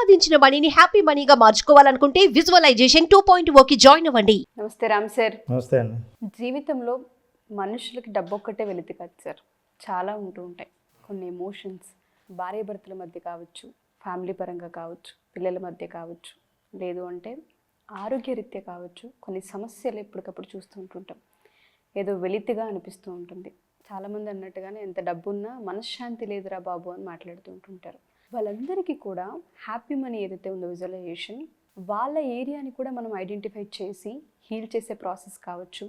సంపాదించిన మనీని హ్యాపీ మనీగా మార్చుకోవాలనుకుంటే విజువలైజేషన్ 2.0కి జాయిన్ అవ్వండి. నమస్తే రామ్ సార్. నమస్తే అండి. జీవితంలో మనుషులకి డబ్బు ఒక్కటే వెలితి కాదు సార్, చాలా ఉంటూ ఉంటాయి. కొన్ని ఎమోషన్స్ భార్యాభర్తల మధ్య కావచ్చు, ఫ్యామిలీ పరంగా కావచ్చు, పిల్లల మధ్య కావచ్చు, లేదు అంటే ఆరోగ్యరీత్యా కావచ్చు. కొన్ని సమస్యలు ఎప్పటికప్పుడు చూస్తూ ఉంటుంటాం, ఏదో వెలితిగా అనిపిస్తూ ఉంటుంది. చాలామంది అన్నట్టుగానే ఎంత డబ్బు ఉన్నా మనశ్శాంతి లేదురా బాబు అని మాట్లాడుతూ ఉంటుంటారు. వాళ్ళందరికీ కూడా హ్యాపీ మనీ ఏదైతే ఉందో విజువలైజేషన్, వాళ్ళ ఏరియాని కూడా మనం ఐడెంటిఫై చేసి హీల్ చేసే ప్రాసెస్ కావచ్చు,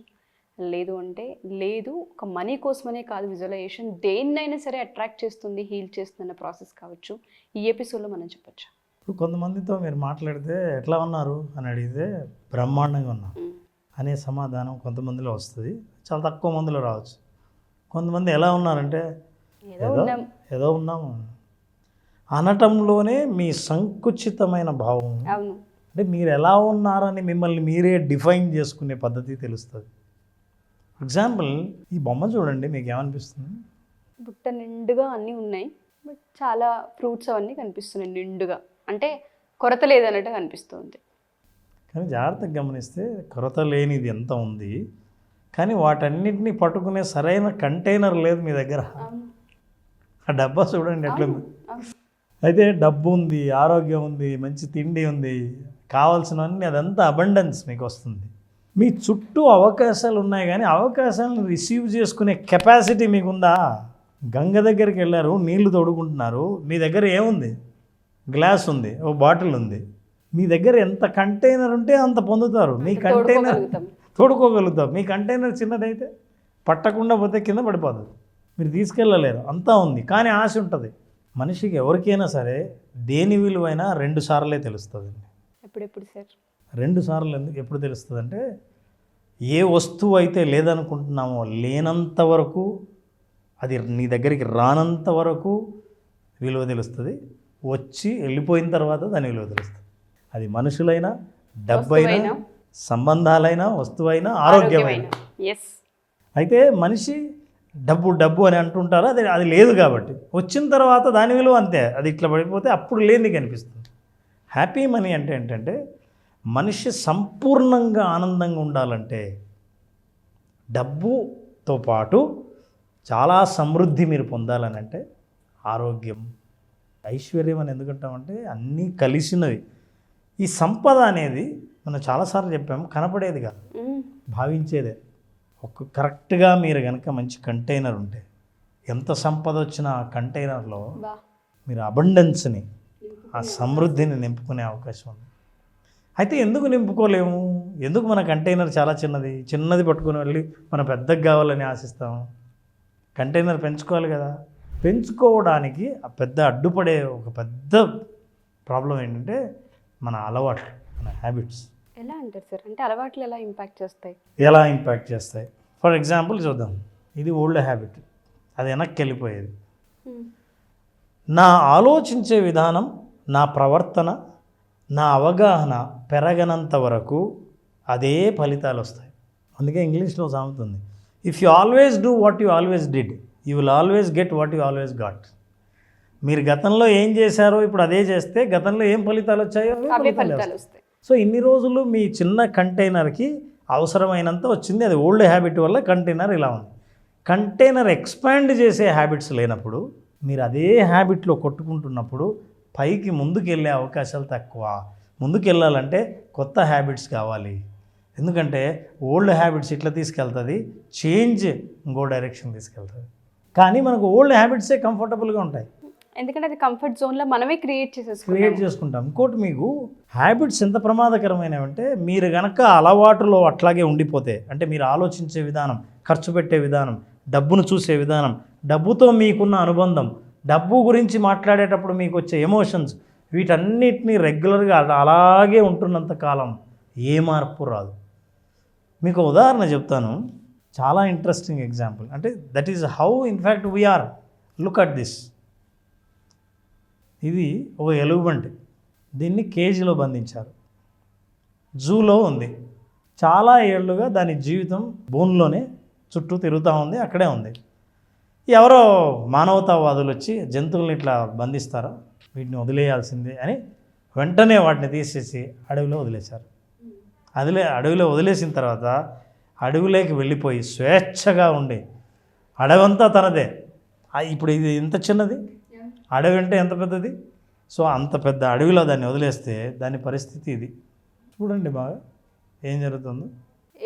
లేదు అంటే లేదు ఒక మనీ కోసమనే కాదు విజువలైజేషన్ దేన్నైనా సరే అట్రాక్ట్ చేస్తుంది, హీల్ చేస్తుంది అన్న ప్రాసెస్ కావచ్చు. ఈ ఎపిసోడ్లో మనం చెప్పొచ్చు. ఇప్పుడు కొంతమందితో మీరు మాట్లాడితే ఎట్లా ఉన్నారు అని అడిగితే బ్రహ్మాండంగా ఉన్నాం అనే సమాధానం కొంతమందిలో వస్తుంది, చాలా తక్కువ మందిలో రావచ్చు. కొంతమంది ఎలా ఉన్నారంటే ఏదో ఉన్నాము అనటంలోనే మీ సంకుచితమైన భావం, అంటే మీరు ఎలా ఉన్నారని మిమ్మల్ని మీరే డిఫైన్ చేసుకునే పద్ధతి తెలుస్తుంది. ఎగ్జాంపుల్, ఈ బొమ్మ చూడండి, మీకు ఏమనిపిస్తుంది? బుట్ట నిండుగా అన్నీ ఉన్నాయి, బట్ చాలా ఫ్రూట్స్ అవన్నీ కనిపిస్తున్నాయి నిండుగా, అంటే కొరత లేదన్నట్టు కనిపిస్తుంది. కానీ జాగ్రత్తగా గమనిస్తే కొరత లేనిది ఎంత ఉంది, కానీ వాటన్నిటిని పట్టుకునే సరైన కంటైనర్ లేదు మీ దగ్గర. ఆ డబ్బా చూడండి ఎట్లుంది. అయితే డబ్బు ఉంది, ఆరోగ్యం ఉంది, మంచి తిండి ఉంది, కావాల్సినవన్నీ, అదంతా అబండెన్స్ మీకు వస్తుంది. మీ చుట్టూ అవకాశాలు ఉన్నాయి, కానీ అవకాశాలను రిసీవ్ చేసుకునే కెపాసిటీ మీకుందా? గంగ దగ్గరికి వెళ్ళారు, నీళ్లు తోడుకుంటున్నారు, మీ దగ్గర ఏముంది? గ్లాస్ ఉంది, ఓ బాటిల్ ఉంది. మీ దగ్గర ఎంత కంటైనర్ ఉంటే అంత పొందుతారు. మీ కంటైనర్ తోడుకోగలుగుతాం. మీ కంటైనర్ చిన్నదైతే పట్టకుండా పోతే కింద పడిపోతుంది, మీరు తీసుకెళ్ళలేరు, అంతా ఉంది. కానీ ఆశ ఉంటుంది. మనిషికి ఎవరికైనా సరే దేని విలువైనా 2 సార్లే తెలుస్తుంది. ఎప్పుడెప్పుడు సార్? 2 సార్లు ఎందుకు ఎప్పుడు తెలుస్తుంది అంటే, ఏ వస్తువు అయితే లేదనుకుంటున్నామో లేనంత వరకు, అది నీ దగ్గరికి రానంత వరకు విలువ తెలుస్తుంది. వచ్చి వెళ్ళిపోయిన తర్వాత దాని విలువ తెలుస్తుంది. అది మనుషులైనా, డబ్బైనా, సంబంధాలైనా, వస్తువైనా, ఆరోగ్యమైనా. అయితే మనిషి డబ్బు డబ్బు అని అంటుంటారు, అది లేదు కాబట్టి వచ్చిన తర్వాత దాని విలువ అంతే, అది ఇట్లా పడిపోతే అప్పుడు లేని కనిపిస్తుంది. హ్యాపీ మనీ అంటే ఏంటంటే, మనిషి సంపూర్ణంగా ఆనందంగా ఉండాలంటే డబ్బుతో పాటు చాలా సమృద్ధి మీరు పొందాలని అంటే ఆరోగ్యం, ఐశ్వర్యం అని ఎందుకంటామంటే అన్నీ కలిసినవి. ఈ సంపద అనేది మనం చాలాసార్లు చెప్పాము, కనపడేది కాదు, భావించేదే. కరెక్ట్గా మీరు కనుక మంచి కంటైనర్ ఉంటే ఎంత సంపద వచ్చినా ఆ కంటైనర్లో మీరు అబండెన్స్ని, ఆ సమృద్ధిని నింపుకునే అవకాశం ఉంది. అయితే ఎందుకు నింపుకోలేము? ఎందుకు మన కంటైనర్ చాలా చిన్నది పట్టుకుని వెళ్ళి మనం పెద్దగా కావాలని ఆశిస్తాము? కంటైనర్ పెంచుకోవాలి కదా. పెంచుకోవడానికి పెద్ద అడ్డుపడే ఒక పెద్ద ప్రాబ్లం ఏంటంటే మన అలవాట్లు, మన హ్యాబిట్స్. ఎలా అంటారు సార్? అంటే అలవాట్లు ఎలా ఇంపాక్ట్ చేస్తాయి? ఫర్ ఎగ్జాంపుల్ చూద్దాం. ఇది ఓల్డ్ హ్యాబిట్, అది వెనక్కి వెళ్ళిపోయేది. నా ఆలోచించే విధానం, నా ప్రవర్తన, నా అవగాహన పెరగనంత వరకు అదే ఫలితాలు వస్తాయి. అందుకే ఇంగ్లీష్లో సామెత ఉంది, if you always do what you always did, you will always get what you always got. మీరు గతంలో ఏం చేశారో ఇప్పుడు అదే చేస్తే గతంలో ఏం ఫలితాలు వచ్చాయో అవే ఫలితాలు వస్తాయి. సో ఇన్ని రోజులు మీ చిన్న కంటైనర్కి అవసరమైనంత వచ్చింది, అది ఓల్డ్ హ్యాబిట్ వల్ల కంటైనర్ ఇలా ఉంది. కంటైనర్ ఎక్స్పాండ్ చేసే హ్యాబిట్స్ లేనప్పుడు, మీరు అదే హ్యాబిట్లో కొట్టుకుంటున్నప్పుడు పైకి ముందుకు వెళ్ళే అవకాశాలు తక్కువ. ముందుకు వెళ్ళాలంటే కొత్త హ్యాబిట్స్ కావాలి. ఎందుకంటే ఓల్డ్ హ్యాబిట్స్ ఇట్లా తీసుకెళ్తుంది, చేంజ్ ఇంకో డైరెక్షన్ తీసుకెళ్తుంది. కానీ మనకు ఓల్డ్ హ్యాబిట్సే కంఫర్టబుల్గా ఉంటాయి, ఎందుకంటే అది కంఫర్ట్ జోన్లో మనమే క్రియేట్ చేసుకుంటాం. ఇంకోటి, మీకు హ్యాబిట్స్ ఎంత ప్రమాదకరమైనవంటే, మీరు కనుక అలవాటులో అట్లాగే ఉండిపోతే, అంటే మీరు ఆలోచించే విధానం, ఖర్చు పెట్టే విధానం, డబ్బును చూసే విధానం, డబ్బుతో మీకున్న అనుబంధం, డబ్బు గురించి మాట్లాడేటప్పుడు మీకు వచ్చే ఎమోషన్స్, వీటన్నిటినీ రెగ్యులర్గా అలాగే ఉంటున్నంత కాలం ఏ మార్పు రాదు. మీకు ఉదాహరణ చెప్తాను, చాలా ఇంట్రెస్టింగ్ ఎగ్జాంపుల్. అంటే that is how in fact we are. Look at this. ఇది ఒక ఎలుగుబంటి, దీన్ని కేజీలో బంధించారు, జూలో ఉంది. చాలా ఏళ్ళుగా దాని జీవితం బోన్లోనే చుట్టూ తిరుగుతూ ఉంది, అక్కడే ఉంది. ఎవరో మానవతావాదులు వచ్చి జంతువుల్ని ఇట్లా బంధిస్తారా, వీటిని వదిలేయాల్సిందే అని వెంటనే వాటిని తీసేసి అడవిలో వదిలేశారు. అడవిలో వదిలేసిన తర్వాత అడవిలోకి వెళ్ళిపోయి స్వేచ్ఛగా ఉండి అడవంతా తనదే. ఇప్పుడు ఇది ఎంత చిన్నది, అడవి అంటే ఎంత పెద్దది. సో అంత పెద్ద అడవిలో దాన్ని వదిలేస్తే దాని పరిస్థితి ఇది. చూడండి బాగా ఏం జరుగుతుందో.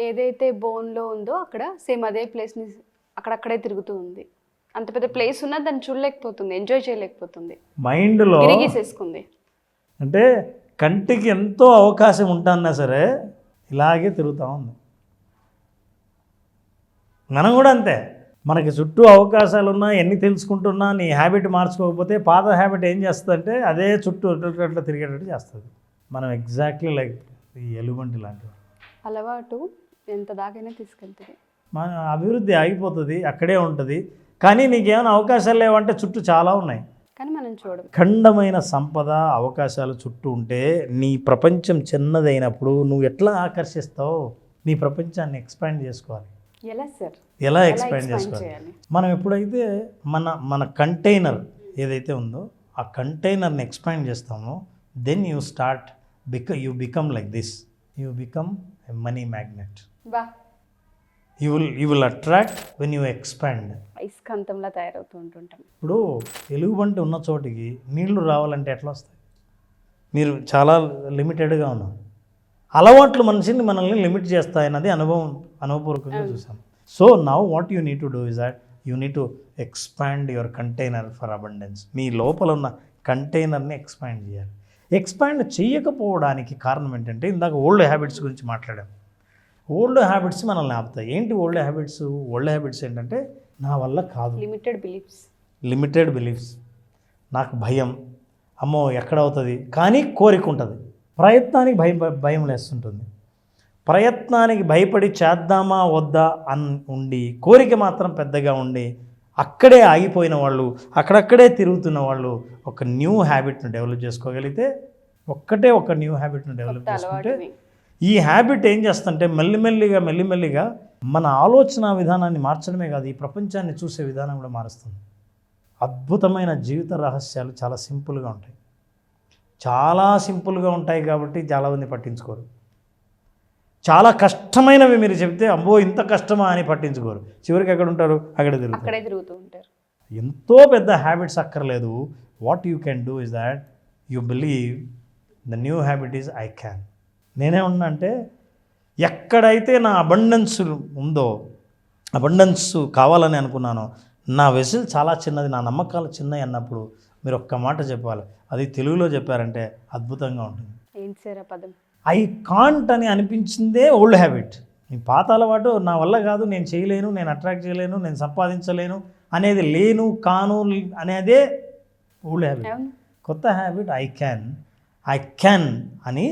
ఏదైతే బోన్లో ఉందో అక్కడ సేమ్ అదే ప్లేస్ని అక్కడక్కడే తిరుగుతూ ఉంది. అంత పెద్ద ప్లేస్ ఉన్నా దాన్ని చూడలేకపోతుంది, ఎంజాయ్ చేయలేకపోతుంది, మైండ్లో తిరిగేసేసుకుంది. అంటే కంటికి ఎంతో అవకాశం ఉంటున్నా సరే ఇలాగే తిరుగుతూ ఉంది. మనం కూడా అంతే, మనకి చుట్టూ అవకాశాలు ఉన్నా ఎన్ని తెలుసుకుంటున్నా నీ హ్యాబిట్ మార్చుకోకపోతే పాత హ్యాబిట్ ఏం చేస్తుందంటే అదే చుట్టూ అట్లా తిరిగేటట్టు చేస్తుంది. మనం ఎగ్జాక్ట్లీ లైక్ ఈ ఎలుగుబంటి లాంటివి. అలవాటు ఎంత దాకైనా తీసుకెళ్తుంది. మన అభివృద్ధి ఆగిపోతుంది, అక్కడే ఉంటుంది. కానీ నీకేమైనా అవకాశాలు లేవంటే చుట్టూ చాలా ఉన్నాయి. కానీ మనం చూడం. ఖండమైన సంపద అవకాశాలు చుట్టూ ఉంటే నీ ప్రపంచం చిన్నదైనప్పుడు నువ్వు ఎట్లా ఆకర్షిస్తావు? నీ ప్రపంచాన్ని ఎక్స్పాండ్ చేసుకోవాలి. ఎలా సార్? ఎలా ఎక్స్పాండ్ చేసుకోవాలి? మనం ఎప్పుడైతే మన కంటైనర్ ఏదైతే ఉందో ఆ కంటైనర్ని ఎక్స్పాండ్ చేస్తామో then you become like this. You become a money magnet. బా, you will attract when you expand. ఐస్కాంతంలా తయారవుతూ ఉంటుంటాం. ఇప్పుడు ఎలుగుబంటి ఉన్న చోటికి నీళ్లు రావాలంటే ఎట్లా వస్తాయి? మీరు చాలా లిమిటెడ్గా ఉన్నారు. అలవాట్లు మనల్ని లిమిట్ చేస్తాయన్నది అనుభవపూర్వకంగా చూసాం. So now what you need to do is that you need to expand your container for abundance. మీ లోపల ఉన్న కంటైనర్ని ఎక్స్పాండ్ చేయాలి. ఎక్స్పాండ్ చేయకపోవడానికి కారణం ఏంటంటే ఇందాక ఓల్డ్ హ్యాబిట్స్ గురించి మాట్లాడాం. ఓల్డ్ హ్యాబిట్స్ మనల్ని ఆపుతాయి. ఏంటి ఓల్డ్ హ్యాబిట్స్? ఓల్డ్ హ్యాబిట్స్ ఏంటంటే నా వల్ల కాదు, లిమిటెడ్ బిలీఫ్స్, నాకు భయం, అమ్మో ఎక్కడవుతుంది, కానీ కోరిక ఉంటుంది. ప్రయత్నానికి భయం లేస్తుంటుంది. ప్రయత్నానికి భయపడి చేద్దామా వద్దా ఉండి కోరిక మాత్రం పెద్దగా ఉండి అక్కడే ఆగిపోయిన వాళ్ళు, అక్కడక్కడే తిరుగుతున్న వాళ్ళు ఒక న్యూ హ్యాబిట్ను డెవలప్ చేసుకోగలిగితే, ఒక న్యూ హ్యాబిట్ను డెవలప్ చేసుకుంటే ఈ హ్యాబిట్ ఏం చేస్తుంటే మెల్లిమెల్లిగా మన ఆలోచన విధానాన్ని మార్చడమే కాదు, ఈ ప్రపంచాన్ని చూసే విధానం కూడా మారుస్తుంది. అద్భుతమైన జీవిత రహస్యాలు చాలా సింపుల్గా ఉంటాయి. చాలా సింపుల్గా ఉంటాయి కాబట్టి చాలామంది పట్టించుకోరు. చాలా కష్టమైనవి మీరు చెప్తే అబ్బో ఇంత కష్టమా అని పట్టించుకోరు. చివరికి ఎక్కడ ఉంటారు? అక్కడే తిరుగుతూ ఉంటారు. ఎంతో పెద్ద హ్యాబిట్స్ అక్కర్లేదు. What you can do is that you believe the new habit is I can. నేనేమన్నా అంటే ఎక్కడైతే నా అబండెన్స్ ఉందో, అబండెన్స్ కావాలని అనుకున్నానో, నా వెసిల్ చాలా చిన్నది, నా నమ్మకాలు చిన్నవి అన్నప్పుడు మీరు ఒక్క మాట చెప్పాలి. అది తెలుగులో చెప్పారంటే అద్భుతంగా ఉంటుంది. ఏంటి సార్ ఆ పదం? ఐ కాంట్ అని అనిపించిందే ఓల్డ్ హ్యాబిట్. నీ పాత అలవాటు నా వల్ల కాదు, నేను చేయలేను, నేను అట్రాక్ట్ చేయలేను, నేను సంపాదించలేను అనేది లేను కాను అనేదే ఓల్డ్ హ్యాబిట్. కొత్త హ్యాబిట్ ఐ క్యాన్ అని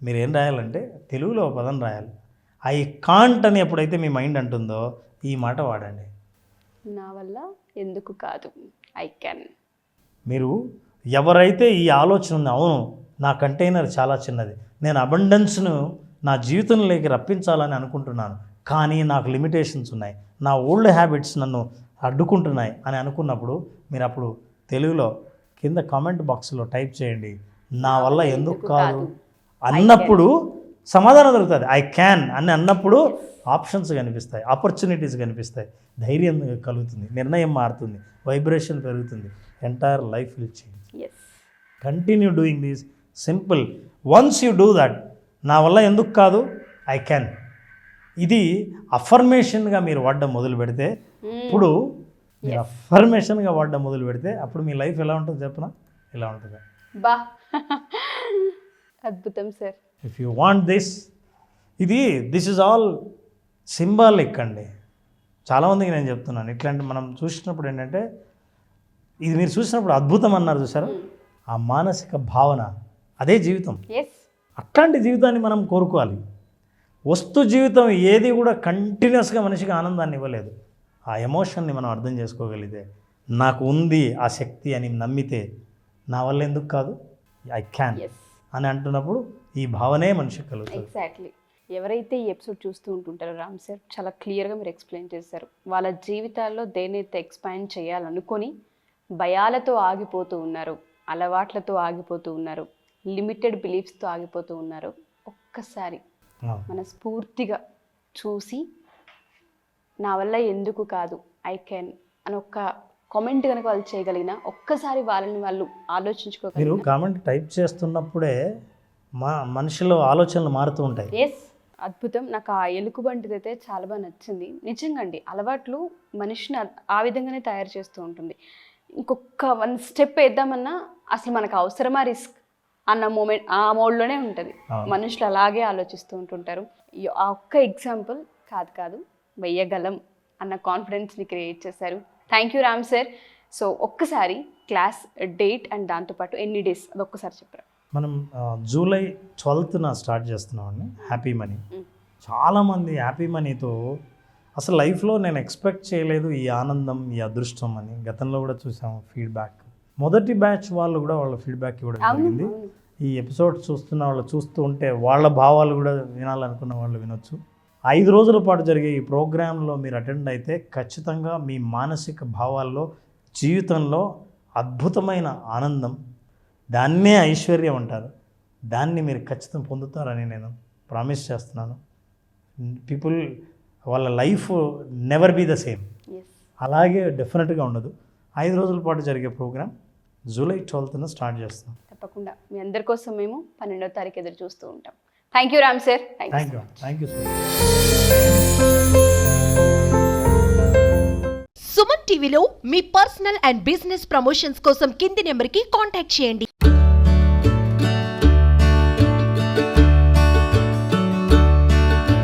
మీరు ఏం రాయాలంటే తెలుగులో ఒక పదం రాయాలి. ఐ కాంట్ అని ఎప్పుడైతే మీ మైండ్ అంటుందో ఈ మాట వాడండి. నా వల్ల ఎందుకు కాదు, ఐ క్యాన్. మీరు ఎవరైతే ఈ ఆలోచన ఉంది, అవును నా కంటైనర్ చాలా చిన్నది, నేను అబండెన్స్ను నా జీవితంలోకి రప్పించాలని అనుకుంటున్నాను, కానీ నాకు లిమిటేషన్స్ ఉన్నాయి, నా ఓల్డ్ హ్యాబిట్స్ నన్ను అడ్డుకుంటున్నాయి అని అనుకున్నప్పుడు మీరు అప్పుడు తెలుగులో కింద కామెంట్ బాక్స్లో టైప్ చేయండి, నా వల్ల ఎందుకు కాదు అన్నప్పుడు సమాధానం దొరుకుతుంది. ఐ క్యాన్ అని అన్నప్పుడు ఆప్షన్స్ కనిపిస్తాయి, ఆపర్చునిటీస్ కనిపిస్తాయి, ధైర్యం కలుగుతుంది, నిర్ణయం మారుతుంది, వైబ్రేషన్ పెరుగుతుంది, entire life will change. Continue doing this simple. Once you do that, నా వల్ల ఎందుకు కాదు, ఐ క్యాన్, ఇది అఫర్మేషన్గా మీరు వాడడం మొదలు పెడితే, ఇప్పుడు మీరు అఫర్మేషన్గా వాడడం మొదలు పెడితే అప్పుడు మీ లైఫ్ ఎలా ఉంటుంది చెప్పనా? ఇలా ఉంటుంది. బా, అద్భుతం sir. If you want this is all symbolic అండి. చాలామందికి నేను చెప్తున్నాను, ఇట్లాంటి మనం చూసినప్పుడు ఏంటంటే, ఇది మీరు చూసినప్పుడు అద్భుతం అన్నారు చూసారా, ఆ మానసిక భావన అదే జీవితం. అట్లాంటి జీవితాన్ని మనం కోరుకోవాలి. వస్తు జీవితం ఏది కూడా కంటిన్యూస్గా మనిషికి ఆనందాన్ని ఇవ్వలేదు. ఆ ఎమోషన్ని మనం అర్థం చేసుకోగలిగితే, నాకు ఉంది ఆ శక్తి అని నమ్మితే, నా వల్ల ఎందుకు కాదు, ఐ క్యాన్ అని అంటున్నప్పుడు ఈ భావనే మనిషికి కలుగుతుంది. ఎగ్జాక్ట్లీ. ఎవరైతే ఈ ఎపిసోడ్ చూస్తూ ఉంటుంటారో రామ్ సార్ చాలా క్లియర్గా మీరు ఎక్స్ప్లెయిన్ చేశారు. వాళ్ళ జీవితాల్లో దేనైతే ఎక్స్పాండ్ చేయాలనుకొని భయాలతో ఆగిపోతూ ఉన్నారు, అలవాట్లతో ఆగిపోతూ ఉన్నారు, లిమిటెడ్ బిలీఫ్స్తో ఆగిపోతూ ఉన్నారో ఒక్కసారి మనస్ఫూర్తిగా చూసి నా వల్ల ఎందుకు కాదు ఐ కెన్ అని ఒక్క కామెంట్ కనుక వాళ్ళు చేయగలిగిన ఒక్కసారి వాళ్ళని వాళ్ళు మీరు ఆలోచించుకోగలిగిన కామెంట్ టైప్ చేస్తున్నప్పుడే మనిషిలో ఆలోచనలు మారుతూ ఉంటాయి. ఎస్, అద్భుతం. నాకు ఆ ఎలుగుబంటిది అయితే చాలా బాగా నచ్చింది. నిజంగా అండి, అలవాట్లు మనిషిని ఆ విధంగానే తయారు చేస్తూ ఉంటుంది. ఇంకొక 1 స్టెప్ వేద్దామన్నా అసలు మనకు అవసరమా రిస్క్ అన్న మూమెంట్ ఆ మోడ్లోనే ఉంటుంది. మనుషులు అలాగే ఆలోచిస్తూ ఉంటుంటారు. ఆ ఒక్క ఎగ్జాంపుల్ కాదు వెయ్యగలం అన్న కాన్ఫిడెన్స్ని క్రియేట్ చేశారు. Thank you Ram sir. So ఒక్కసారి క్లాస్ డేట్ అండ్ దాంతోపాటు ఎన్ని డేస్ అది ఒక్కసారి చెప్పారు. మనం జూలై 12న స్టార్ట్ చేస్తున్నామండి హ్యాపీ మనీ. చాలామంది హ్యాపీ మనీతో అసలు లైఫ్లో నేను ఎక్స్పెక్ట్ చేయలేదు ఈ ఆనందం, ఈ అదృష్టం అని. గతంలో కూడా చూసాము ఫీడ్బ్యాక్. మొదటి బ్యాచ్ వాళ్ళు కూడా వాళ్ళ ఫీడ్బ్యాక్ ఇవ్వడం జరిగింది. ఈ ఎపిసోడ్ చూస్తున్న వాళ్ళు చూస్తూ ఉంటే వాళ్ళ భావాలు కూడా వినాలనుకున్న వాళ్ళు వినొచ్చు. 5 రోజుల పాటు జరిగే ఈ ప్రోగ్రాంలో మీరు అటెండ్ అయితే ఖచ్చితంగా మీ మానసిక భావాల్లో, జీవితంలో అద్భుతమైన ఆనందం, దాన్నే ఐశ్వర్యం అంటారు, దాన్ని మీరు ఖచ్చితంగా పొందుతారని నేను ప్రామిస్ చేస్తున్నాను. పీపుల్ వాళ్ళ life never be the same. అలాగే డెఫినెట్గా ఉండదు. 5 రోజుల పాటు జరిగే ప్రోగ్రాం జూలై 12న స్టార్ట్ చేస్తాం. తప్పకుండా మీ అందరి కోసం మేము 12వ తారీఖు ఎదురు చూస్తూ ఉంటాం. Thank you Ram sir. Thank you so much. Suman టీవీలో మీ పర్సనల్ అండ్ బిజినెస్ ప్రమోషన్స్ కోసం కింది నెంబర్కి కాంటాక్ట్ చేయండి.